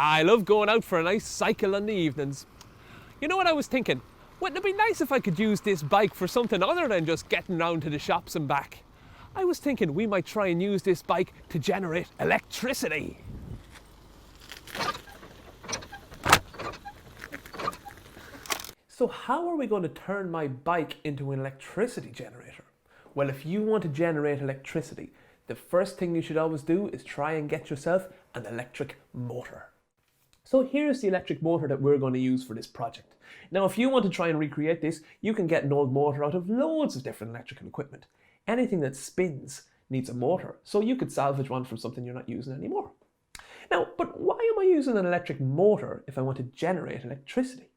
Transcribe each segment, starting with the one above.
I love going out for a nice cycle in the evenings. You know what I was thinking? Wouldn't it be nice if I could use this bike for something other than just getting round to the shops and back? I was thinking we might try and use this bike to generate electricity. So how are we going to turn my bike into an electricity generator? Well, if you want to generate electricity, the first thing you should always do is try and get yourself an electric motor. So here's the electric motor that we're going to use for this project. Now, if you want to try and recreate this, you can get an old motor out of loads of different electrical equipment. Anything that spins needs a motor, so you could salvage one from something you're not using anymore. Now, but why am I using an electric motor if I want to generate electricity?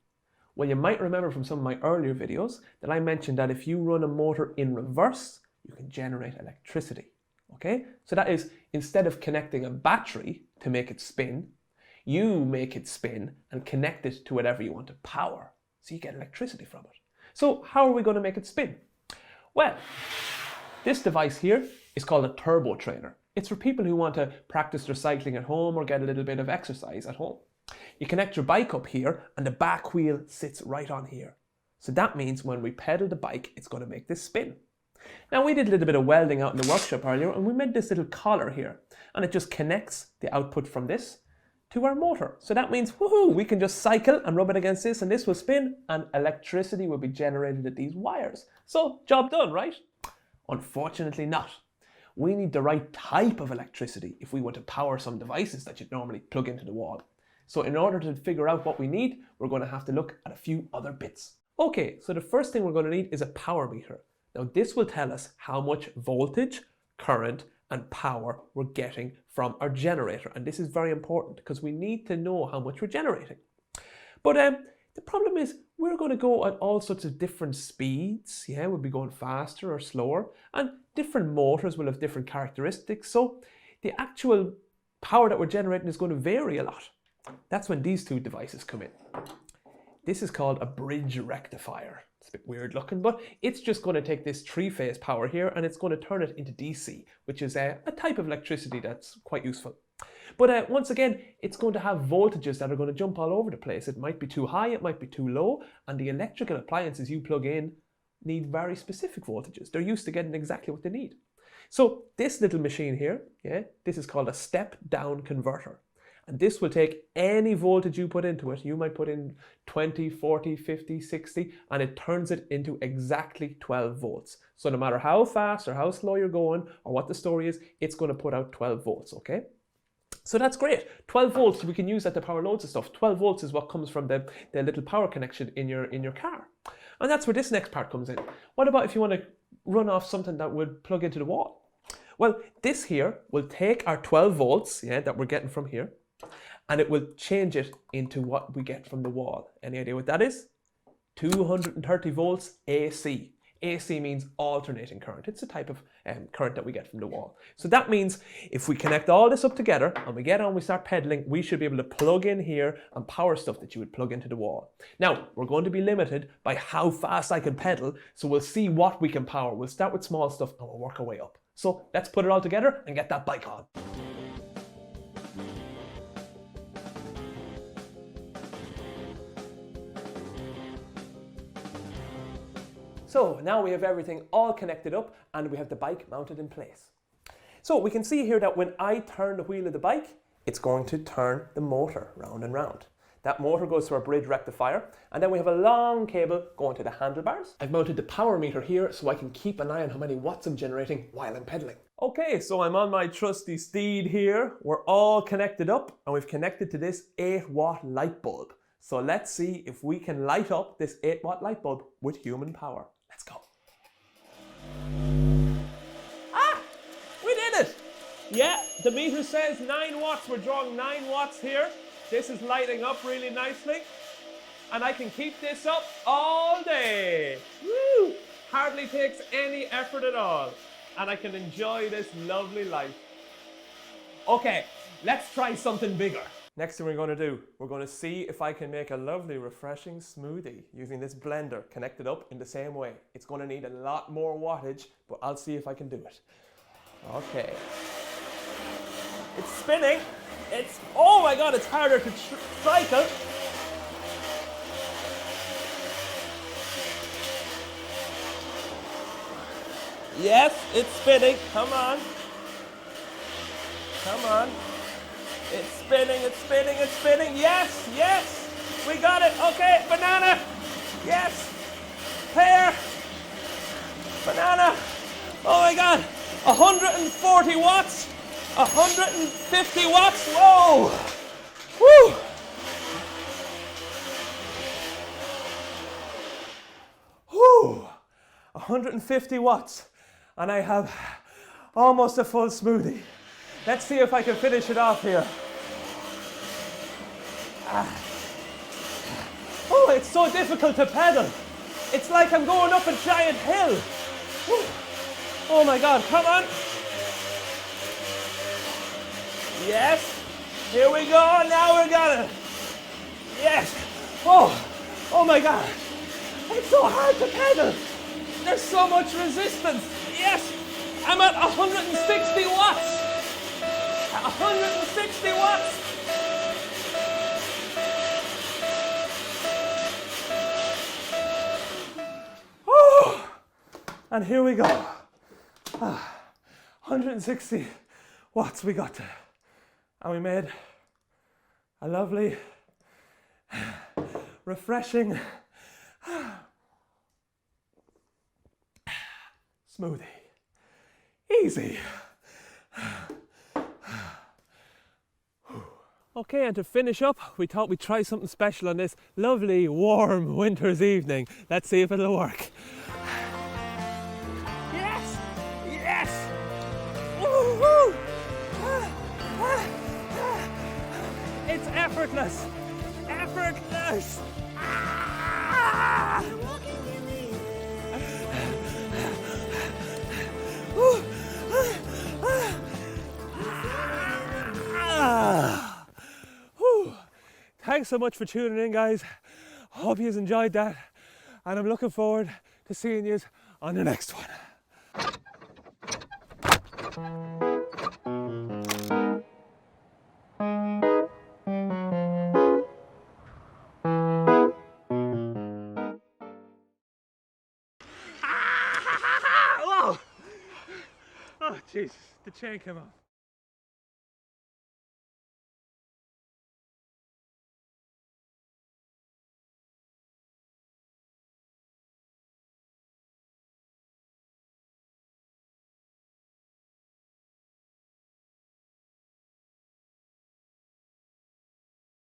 Well, you might remember from some of my earlier videos that I mentioned that if you run a motor in reverse, you can generate electricity. Okay? So that is, instead of connecting a battery to make it spin, you make it spin and connect it to whatever you want to power. So you get electricity from it. So how are we going to make it spin? Well, this device here is called a turbo trainer. It's for people who want to practice their cycling at home or get a little bit of exercise at home. You connect your bike up here and the back wheel sits right on here. So that means when we pedal the bike, it's going to make this spin. Now, we did a little bit of welding out in the workshop earlier and we made this little collar here, and it just connects the output from this to our motor. So that means, woohoo, we can just cycle and rub it against this and this will spin and electricity will be generated at these wires. So, job done, right? Unfortunately not. We need the right type of electricity if we want to power some devices that you'd normally plug into the wall. So in order to figure out what we need, we're going to have to look at a few other bits. Okay, so the first thing we're going to need is a power meter. Now this will tell us how much voltage, current and power we're getting from our generator. And this is very important because we need to know how much we're generating. But the problem is we're going to go at all sorts of different speeds. Yeah, we'll be going faster or slower, and different motors will have different characteristics. So the actual power that we're generating is going to vary a lot. That's when these two devices come in. This is called a bridge rectifier. It's a bit weird looking, but it's just going to take this three-phase power here and it's going to turn it into DC, which is a type of electricity that's quite useful. But once again, it's going to have voltages that are going to jump all over the place. It might be too high, it might be too low, and the electrical appliances you plug in need very specific voltages. They're used to getting exactly what they need. So this little machine here, yeah, this is called a step-down converter. And this will take any voltage you put into it. You might put in 20, 40, 50, 60, and it turns it into exactly 12 volts. So no matter how fast or how slow you're going or what the story is, it's going to put out 12 volts, okay? So that's great. 12 volts, we can use that to power loads of stuff. 12 volts is what comes from the little power connection in your car. And that's where this next part comes in. What about if you want to run off something that would plug into the wall? Well, this here will take our 12 volts, yeah, that we're getting from here, and it will change it into what we get from the wall. Any idea what that is? 230 volts AC. AC means alternating current. It's a type of current that we get from the wall. So that means if we connect all this up together and we get on, we start pedaling, we should be able to plug in here and power stuff that you would plug into the wall. Now, we're going to be limited by how fast I can pedal, so we'll see what we can power. We'll start with small stuff and we'll work our way up. So let's put it all together and get that bike on. So now we have everything all connected up and we have the bike mounted in place. So we can see here that when I turn the wheel of the bike, it's going to turn the motor round and round. That motor goes to our bridge rectifier, and then we have a long cable going to the handlebars. I've mounted the power meter here so I can keep an eye on how many watts I'm generating while I'm pedaling. Okay, so I'm on my trusty steed here. We're all connected up and we've connected to this 8-watt light bulb. So let's see if we can light up this 8-watt light bulb with human power. Let's go. Ah, we did it. Yeah, the meter says 9 watts. We're drawing 9 watts here. This is lighting up really nicely. And I can keep this up all day. Woo! Hardly takes any effort at all. And I can enjoy this lovely light. Okay, let's try something bigger. Next thing we're going to do, we're going to see if I can make a lovely refreshing smoothie using this blender connected up in the same way. It's going to need a lot more wattage, but I'll see if I can do it. Okay. It's spinning. It's, oh my God, it's harder to cycle. Yes, it's spinning. Come on. Come on. It's spinning, it's spinning, it's spinning. Yes, yes. We got it. Okay, banana. Yes. Pear. Banana. Oh my God. 140 watts. 150 watts. Whoa. Woo. Whew. 150 watts. And I have almost a full smoothie. Let's see if I can finish it off here. Oh, it's so difficult to pedal. It's like I'm going up a giant hill. Whew. Oh my God, come on. Yes, here we go, now we're gonna. Yes, oh my God. It's so hard to pedal. There's so much resistance. Yes, I'm at 160 watts. 160 watts. Oh, and here we go. 160 watts we got to. And we made a lovely, refreshing smoothie. Easy. Okay, and to finish up, we thought we'd try something special on this lovely, warm winter's evening. Let's see if it'll work. Yes! Yes! Woo-hoo! It's effortless! Effortless! Ah! Thanks so much for tuning in, guys. Hope you enjoyed that, and I'm looking forward to seeing you on the next one. Oh, Jesus, the chain came off.